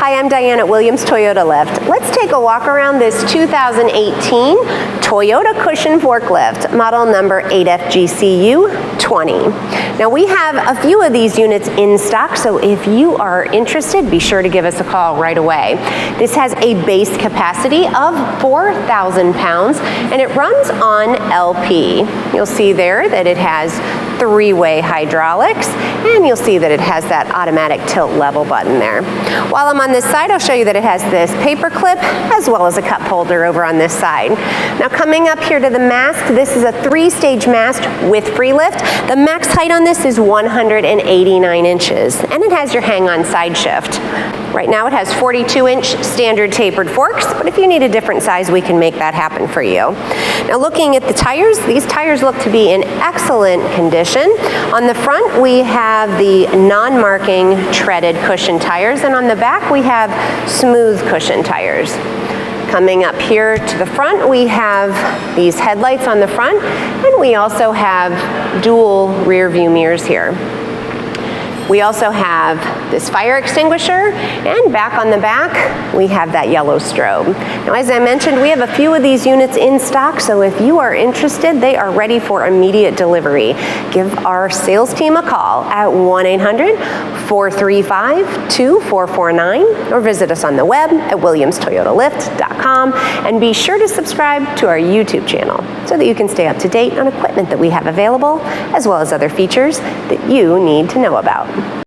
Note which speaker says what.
Speaker 1: Hi, I'm Diane at Williams Toyota Lift. Let's take a walk around this 2018 Toyota Cushion Forklift, model number 8FGCU20. Now we have a few of these units in stock, so if you are interested, be sure to give us a call right away. This has a base capacity of 4,000 pounds and it runs on LP. You'll see there that it has three-way hydraulics, and you'll see that it has that automatic tilt level button there. While I'm on this side, I'll show you that it has this paper clip as well as a cup holder over on this side. Now coming up here to the mast, this is a 3-stage mast with free lift. The max height on this is 189 inches, and it has your hang-on side shift. Right now it has 42-inch standard tapered forks, but if you need a different size, we can make that happen for you. Now looking at the tires, these tires look to be in excellent condition. On the front, we have the non-marking treaded cushion tires, and on the back, we have smooth cushion tires. Coming up here to the front, we have these headlights on the front, and we also have dual rear view mirrors here. We also have this fire extinguisher, and back on the back, we have that yellow strobe. Now, as I mentioned, we have a few of these units in stock, so if you are interested, they are ready for immediate delivery. Give our sales team a call at 1-800-435-2449 or visit us on the web at williamstoyotalift.com, and be sure to subscribe to our YouTube channel so that you can stay up to date on equipment that we have available, as well as other features that you need to know about.